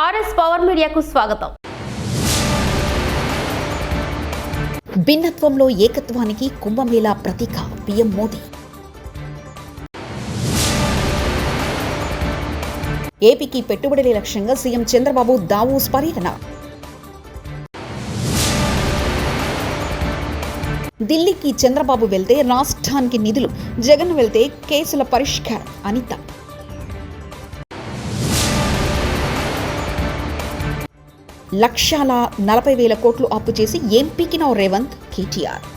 RS power మీడియాకు స్వాగతం. భిన్నత్వంలో ఏకత్వానికి కుంభమేళా ప్రతీక పీఎం మోదీ. ఏపీకి పెట్టుబడుల లక్ష్యంగా సీఎం చంద్రబాబు దావోస్ పర్యటన. ఢిల్లీకి చంద్రబాబు వెళ్తే రాష్ట్రానికి నిధులు, జగన్ వెళ్తే కేసుల పరిష్కారం. అనిత. లక్షల 40,000 కోట్లు అప్పు చేసి ఏం పీకినావు రేవంత్? కేటీఆర్.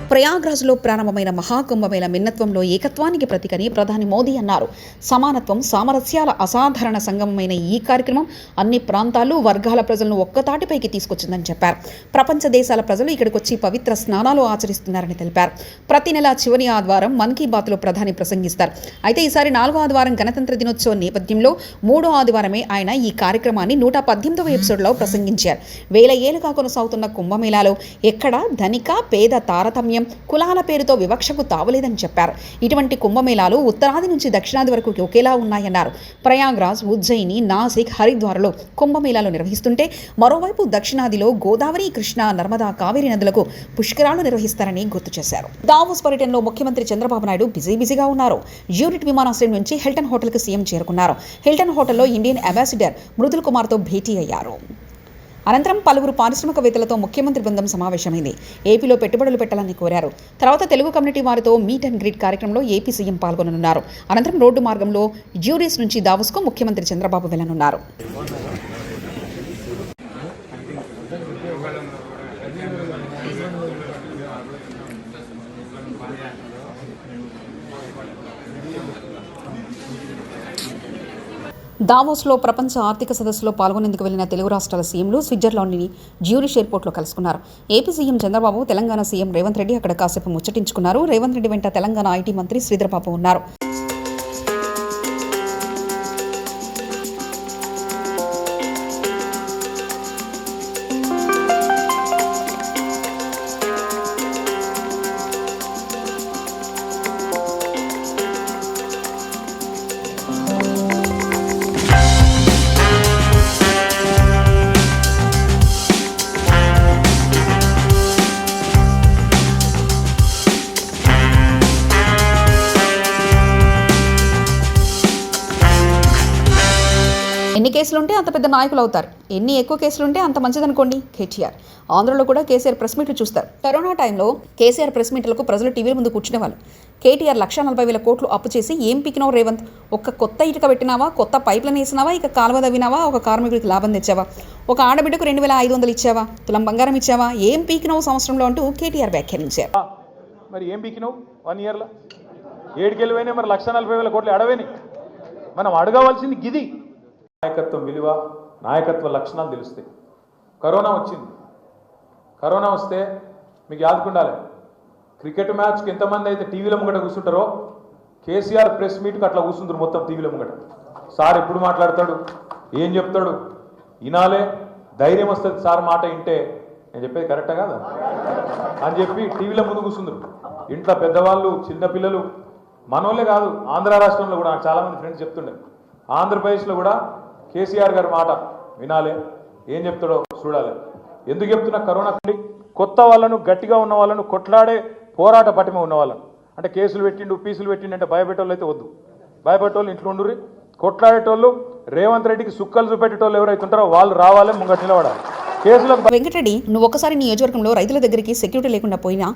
ప్రయాగ్రాజ్లో ప్రారంభమైన మహాకుంభమేళ భిన్నత్వంలో ఏకత్వానికి ప్రతీకని ప్రధాని మోదీ అన్నారు. సమానత్వం, సామరస్యాల అసాధారణ సంగమమైన ఈ కార్యక్రమం అన్ని ప్రాంతాలు, వర్గాల ప్రజలను ఒక్కతాటిపైకి తీసుకొచ్చిందని చెప్పారు. ప్రపంచ దేశాల ప్రజలు ఇక్కడికి వచ్చి పవిత్ర స్నానాలు ఆచరిస్తున్నారని తెలిపారు. ప్రతి నెల చివరి ఆదివారం మన్ కీ బాత్లో ప్రధాని ప్రసంగిస్తారు. అయితే ఈసారి 4వ ఆదివారం గణతంత్ర దినోత్సవం నేపథ్యంలో 3వ ఆదివారమే ఆయన ఈ కార్యక్రమాన్ని 118వ ఎపిసోడ్లో ప్రసంగించారు. వేల ఏళ్లుగా కొనసాగుతున్న కుంభమేళాలో ఎక్కడ ధనిక పేద తారతమ్యం, కులాల పేరుతో వివక్షకు తావలేదని చెప్పారు. ఇటువంటి కుంభమేళాలు ఉత్తరాది నుంచి దక్షిణాది వరకు ఒకేలా ఉన్నాయన్నారు. ప్రయాగ్రాజ్, ఉజ్జయిని, నాసిక్, హరిద్వార్లో కుంభమేళాలు నిర్వహిస్తుంటే మరోవైపు దక్షిణాదిలో గోదావరి, కృష్ణా, నర్మదా, కావేరీ నదులకు పుష్కరాలు నిర్వహిస్తారని గుర్తు చేశారు. దావోస్ పర్యటనలో ముఖ్యమంత్రి చంద్రబాబు నాయుడు బిజీగా ఉన్నారు. యూనిట్ విమానాశ్రయం నుంచి హిల్టన్ హోటల్కి సీఎం చేరుకున్నారు. హిల్టన్ హోటల్లో ఇండియన్ అంబాసిడర్ మృదుల్ కుమార్తో భేటీ అయ్యారు. అనంతరం పలువురు పారిశ్రామికవేత్తలతో ముఖ్యమంత్రి బృందం సమావేశమైంది. ఏపీలో పెట్టుబడులు పెట్టాలని కోరారు. తర్వాత తెలుగు కమ్యూనిటీ వారితో మీట్ అండ్ గ్రీట్ కార్యక్రమంలో ఏపీ సీఎం పాల్గొననున్నారు. అనంతరం రోడ్డు మార్గంలో జ్యూరీస్ నుంచి దావోస్కు ముఖ్యమంత్రి చంద్రబాబు వెళ్లనున్నారు. దావోస్లో ప్రపంచ ఆర్థిక సదస్సులో పాల్గొనేందుకు వెళ్లిన తెలుగు రాష్ట్రాల సీఎంలు స్విట్జర్లాండ్ని జ్యూరిష్ ఎయిర్పోర్ట్లో కలుసుకున్నారు. AP CM Chandrababu, Telangana CM Revanth Reddy అక్కడ కాసేపు ముచ్చటించుకున్నారు. రేవంత్ రెడ్డి వెంట తెలంగాణ ఐటీ మంత్రి శ్రీధర్ బాబు ఉన్నారు. ఎన్ని కేసులుంటే అంత పెద్ద నాయకులు అవుతారు, ఎన్ని ఎక్కువ కేసులుంటే అంత మంచిదనుకోండి. కేటీఆర్. ఆంధ్రలో కూడా కేసీఆర్ ప్రెస్ మీట్లు చూస్తారు. కరోనా టైంలో కేసీఆర్ ప్రెస్ మీట్లకు ప్రజలు టీవీల ముందు కూర్చునేవాళ్ళు. కేటీఆర్ 140,000 కోట్లు అప్పు చేసి ఏం పీకినావు రేవంత్? ఒక్క కొత్త ఇటుక పెట్టినావా, కొత్త పైప్లను వేసినావా, ఇక కాలువ దవ్వినావా, ఒక కార్మికుడికి లాభం తెచ్చావా, ఒక ఆడబిడ్డకు 2,500 ఇచ్చావా, తులం బంగారం ఇచ్చావా, ఏం పీకినావు సంవత్సరంలో అంటూ కేటీఆర్ వ్యాఖ్యానించారు. మరి ఏం పీకినావు 1 ఇయర్లో? 7 గెలువైనా మరి 140,000 కోట్లు అడవేని. మనం అడగవలసింది గిది. నాయకత్వం విలువ, నాయకత్వ లక్షణాలు తెలుస్తాయి. కరోనా వచ్చింది. కరోనా వస్తే మీకు యాదుకుండాలి, క్రికెట్ మ్యాచ్కి ఎంతమంది అయితే టీవీల ముంగట కూర్చుంటారో కేసీఆర్ ప్రెస్ మీట్కి అట్లా కూర్చుంటారు మొత్తం టీవీల ముంగట. సార్ ఎప్పుడు మాట్లాడతాడు, ఏం చెప్తాడు వినాలే, ధైర్యం వస్తుంది సార్ మాట వింటే. నేను చెప్పేది కరెక్టా కాదా అని చెప్పి టీవీల ముందు కూర్చుందరు. ఇంట్లో పెద్దవాళ్ళు, చిన్నపిల్లలు, మనోళ్ళే కాదు, ఆంధ్ర రాష్ట్రంలో కూడా నాకు చాలామంది ఫ్రెండ్స్ చెప్తుండే, ఆంధ్రప్రదేశ్లో కూడా కేసీఆర్ గారి మాట వినాలే, ఏం చెప్తాడో చూడాలి. ఎందుకు చెప్తున్నా? కరోనా కొత్త వాళ్ళను, గట్టిగా ఉన్న వాళ్ళను, కొట్లాడే పోరాట పటిమ ఉన్న వాళ్ళను, అంటే కేసులు పెట్టిండు, పీసులు పెట్టిండు అంటే భయపెట్టోళ్ళు అయితే వద్దు. భయపెట్టోళ్ళు ఇంట్లో ఉండుర్రి. కొట్లాడేటోళ్ళు, రేవంత్ రెడ్డికి సుక్కలు చూపెట్టేటోళ్ళు ఎవరైతే ఉంటారో వాళ్ళు రావాలి, ముంగట నిలబడాలి. కేసులకు వెంకటరెడ్డి, నువ్వు ఒకసారి నియోజకవర్గంలో రైతుల దగ్గరికి సెక్యూరిటీ లేకుండా పోయినా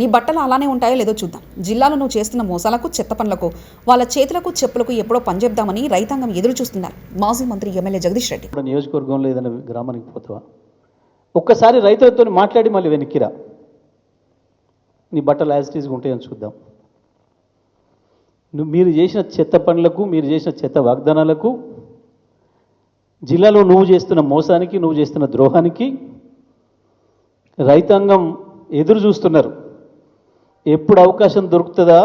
నీ బట్టలు అలానే ఉంటాయో లేదో చూద్దాం. జిల్లాలో నువ్వు చేస్తున్న మోసాలకు, చెత్త పనులకు, వాళ్ళ చేతులకు చెప్పులకు ఎప్పుడో పనిచేద్దామని రైతాంగం ఎదురు చూస్తున్నారు. మాజీ మంత్రి ఎమ్మెల్యే జగదీష్ రెడ్డి. నియోజకవర్గంలో ఏదైనా గ్రామానికి పోతావా, ఒక్కసారి రైతులతో మాట్లాడి మళ్ళీ వెనక్కిరా, నీ బట్టలు యాజ్ ఇట్ ఈజ్గా ఉంటాయని చూద్దాం. మీరు చేసిన చెత్త పనులకు, మీరు చేసిన చెత్త వాగ్దానాలకు, జిల్లాలో నువ్వు చేస్తున్న మోసానికి, నువ్వు చేస్తున్న ద్రోహానికి రైతాంగం ఎదురు చూస్తున్నారు. ఎప్పుడు అవకాశం దొరుకుతుందా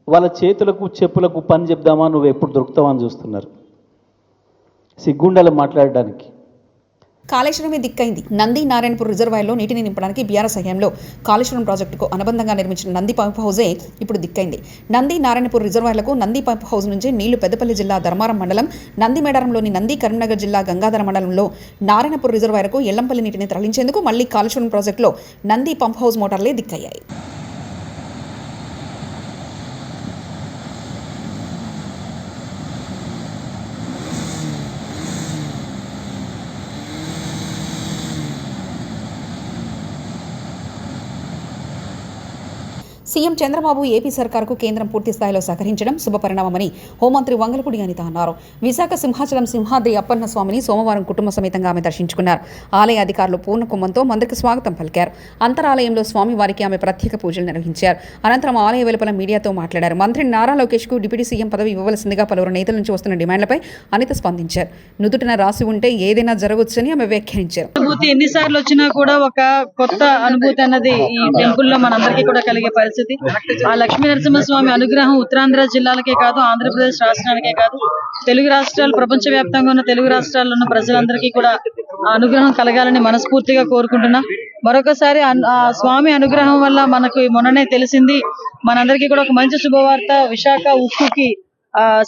వాళ్ళ చేతులకు చెప్పులకు పని చెప్దామా, నువ్వు ఎప్పుడు దొరుకుతావా అని చూస్తున్నారు. సిగ్గుండాలి మాట్లాడడానికి. కాళేశ్వరమే దిక్కైంది. నంది నారాయణపూర్ రిజర్వాయర్లో నీటిని నింపడానికి బీఆర్ఎస్ హయాంలో కాళేశ్వరం ప్రాజెక్టుకు అనుబంధంగా నిర్మించిన నంది పంప్ హౌజే ఇప్పుడు దిక్కైంది. నంది నారాయణపూర్ రిజర్వాయర్లకు నంది పంప్ హౌజ్ నుంచి నీళ్లు పెద్దపల్లి జిల్లా ధర్మారం మండలం నంది మేడారంలోని నంది కరీంనగర్ జిల్లా గంగాధర మండలంలో నారాయణపూర్ రిజర్వాయర్కు ఎల్లంపల్లి నీటిని తరలించేందుకు మళ్లీ కాళేశ్వరం ప్రాజెక్టులో నంది పంప్ హౌజ్ మోటార్లే దిక్కయ్యాయి. సీఎం చంద్రబాబు ఏపీ సర్కారుకు కేంద్రం పూర్తి స్థాయిలో సహకరించడం శుభపరిణామమని హోంమంత్రి వంగలపూడి అనిత అన్నారు. విశాఖ సింహాచలం సింహాద్రి అప్పన్న స్వామిని సోమవారం కుటుంబ సమేతంగా ఆమె దర్శించుకున్నారు. ఆలయ అధికారులు పూర్ణ కుంభంతో మందిరికి స్వాగతం పలికారు. అంతరాలయంలో స్వామివారికి ఆమె ప్రత్యేక పూజలు నిర్వహించారు. అనంతరం ఆలయ వెలుపల మీడియాతో మాట్లాడారు. మంత్రి నారా లోకేష్ కు డిప్యూటీ సీఎం పదవి ఇవ్వవలసిందిగా పలువురు నేతల నుంచి వస్తున్న డిమాండ్లపై అనిత స్పందించారు. నుదుటిన రాసి ఉంటే ఏదైనా జరగవచ్చని ఆమె వ్యాఖ్యానించారు. అనుభూతి ఎన్నిసార్లు వచ్చినా కూడా ఒక కొత్త అనుభూతి అన్నది ఈ టెంపుల్ లో మనందరికీ కూడా కలిగే పరిస్థితి. ఆ లక్ష్మీ నరసింహస్వామి అనుగ్రహం ఉత్తరాంధ్ర జిల్లాలకే కాదు, ఆంధ్రప్రదేశ్ రాష్ట్రానికే కాదు, తెలుగు రాష్ట్రాలు, ప్రపంచ వ్యాప్తంగా ఉన్న తెలుగు రాష్ట్రాల్లో ఉన్న ప్రజలందరికీ కూడా ఆ అనుగ్రహం కలగాలని మనస్ఫూర్తిగా కోరుకుంటున్నా. మరొకసారి ఆ స్వామి అనుగ్రహం వల్ల మనకు మొన్ననే తెలిసింది, మనందరికీ కూడా ఒక మంచి శుభవార్త. విశాఖ ఉక్కుకి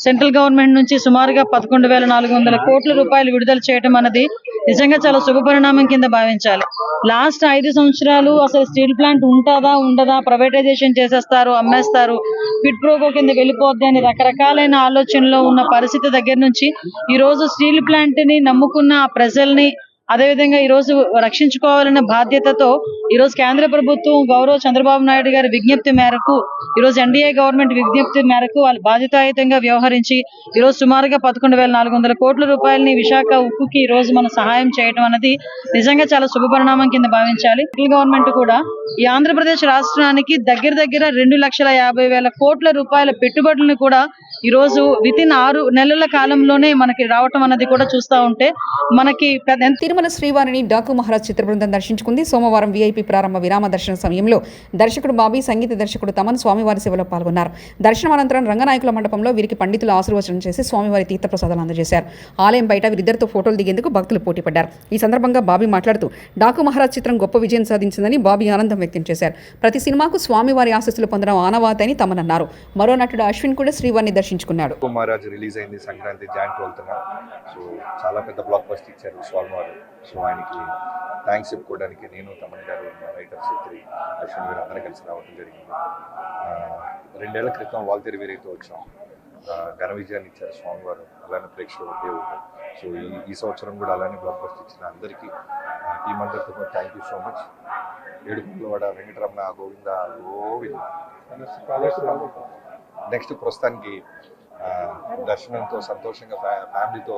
సెంట్రల్ గవర్నమెంట్ నుంచి సుమారుగా 11,400 కోట్ల రూపాయలు విడుదల చేయడం అన్నది నిజంగా చాలా శుభపరిణామం కింద భావించాలి. లాస్ట్ 5 సంవత్సరాలు అసలు స్టీల్ ప్లాంట్ ఉంటుందా ఉండదా, ప్రైవేటైజేషన్ చేసేస్తారు, అమ్మేస్తారు, క్విడ్ ప్రోకో కింద వెళ్ళిపోద్ది అని రకరకాలైన ఆలోచనలో ఉన్న పరిస్థితి దగ్గర నుంచి ఈ రోజు స్టీల్ ప్లాంట్ ని నమ్ముకున్న ఆ ప్రజల్ని, అదేవిధంగా ఈ రోజు రక్షించుకోవాలన్న బాధ్యతతో ఈ రోజు కేంద్ర ప్రభుత్వం గౌరవ చంద్రబాబు నాయుడు గారి విజ్ఞప్తి మేరకు, ఈ రోజు ఎన్డీఏ గవర్నమెంట్ విజ్ఞప్తి మేరకు వాళ్ళు బాధ్యతాయుతంగా వ్యవహరించి ఈ రోజు సుమారుగా 11,400 కోట్ల రూపాయలని విశాఖ ఉక్కుకి ఈ రోజు మనం సహాయం చేయడం అనేది నిజంగా చాలా శుభపరిణామం కింద భావించాలి. సెంట్రల్ గవర్నమెంట్ కూడా ఈ ఆంధ్రప్రదేశ్ రాష్ట్రానికి దగ్గర 2,50,000 కోట్ల రూపాయల పెట్టుబడులను కూడా ఈ రోజు వితిన్ 6 నెలల కాలంలోనే మనకి రావటం అన్నది కూడా చూస్తా ఉంటే మనకి తిరుమల శ్రీవారిని డాకు మహారాజ్ చిత్ర బృందం దర్శించుకుంది. సోమవారం వీఐపీ ప్రారంభ విరామ దర్శన సమయంలో దర్శకుడు బాబీ, సంగీత దర్శకుడు తమన్ స్వామివారి సేవలో పాల్గొన్నారు. దర్శనం అనంతరం రంగనాయకుల మండపంలో వీరికి పండితులు ఆశీర్వచనం చేసి స్వామివారి తీర్థప్రసాదాలు అందజేశారు. ఆలయం బయట వీరిద్దరితో ఫోటోలు దిగేందుకు భక్తులు పోటీపడ్డారు. ఈ సందర్భంగా బాబీ మాట్లాడుతూ డాకు మహారాజ్ చిత్రం గొప్ప విజయం సాధించిందని బాబీ ఆనందం వ్యక్తం చేశారు. ప్రతి సినిమాకు స్వామివారి ఆశీస్సులు పొందడం ఆనవాతి అని తమన్ అన్నారు. మరో నటుడు అశ్విన్ కూడా శ్రీవారిని దర్శించుకున్నాడు. మహారాజ్ రిలీజ్ అయింది సంక్రాంతి Jan 12న. సో చాలా పెద్ద బ్లాక్ బస్టర్ ఇచ్చారు స్వామివారు. సో ఆయనకి థ్యాంక్స్ చెప్పుకోవడానికి నేను, తమన్ గారు, రైటర్ చిత్రి, అశ్విన్ గారు అందరూ కలిసి రావడం జరిగింది. 2 ఏళ్ల క్రితం వాల్తేరు వీరైతే వచ్చాం. ఘన విజయాన్ని ఇచ్చారు స్వామివారు, అలానే ప్రేక్షకులు దేవుడు. సో ఈ సంవత్సరం కూడా అలానే బ్లాక్ బస్టర్ ఇచ్చిన అందరికీ టీం అందరితో థ్యాంక్ యూ సో మచ్. ఏడుపులవాడ వెంకటరమణ గోవింద గోవింద. నెక్స్ట్ ప్రస్తుతానికి దర్శనంతో సంతోషంగా ఫ్యామిలీతో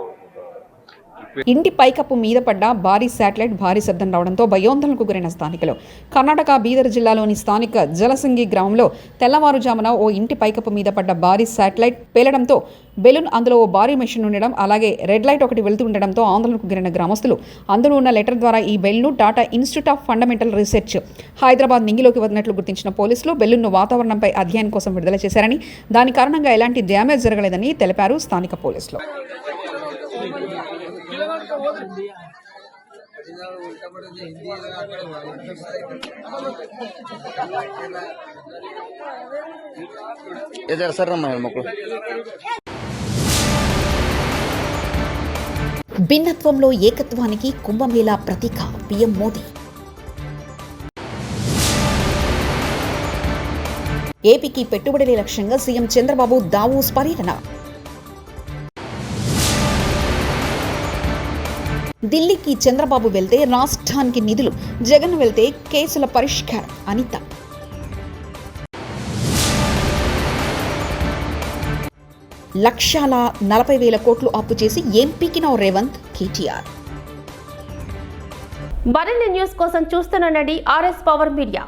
ఇంటి పైకప్పు మీద పడ్డ భారీ శాటిలైట్ భారీ శబ్దం రావడంతో భయోందనకు గురైన స్థానికులు. కర్ణాటక బీదర్ జిల్లాలోని స్థానిక జలసింగి గ్రామంలో తెల్లవారుజామున ఓ ఇంటి పైకప్పు మీద పడ్డ భారీ శాటిలైట్ పేలడంతో బెలూన్, అందులో ఓ భారీ మెషిన్ ఉండడం, అలాగే రెడ్ లైట్ ఒకటి వెళ్తూ ఉండడంతో ఆందోళనకు గురైన గ్రామస్తులు అందులో ఉన్న లెటర్ ద్వారా ఈ బెలూన్ను Tata institute of fundamental research Hyderabad నింగిలోకి వదిలినట్లు గుర్తించిన పోలీసులు బెలూన్ను వాతావరణంపై అధ్యయనం కోసం విడుదల చేశారని, దాని కారణంగా ఎలాంటి డ్యామేజ్ జరగలేదని తెలిపారు స్థానిక పోలీసులు. భిన్నత్వంలో ఏకత్వానికి కుంభమేళా ప్రతీక పీఎం మోదీ. ఏపీకి పెట్టుబడులే లక్ష్యంగా సీఎం చంద్రబాబు దావోస్ పర్యటన. ఢిల్లీకి చంద్రబాబు వెళ్తే రాష్ట్రానికి నిధులు, జగన్ వెళ్తే కేసుల పరిష్కారం అనిత. $1,40,000 కోట్లు అప్పు చేసి ఎంపీకిన రేవంత్, కేటీఆర్. మరిన్ని న్యూస్ కోసం చూస్తూనండి RS పవర్ మీడియా.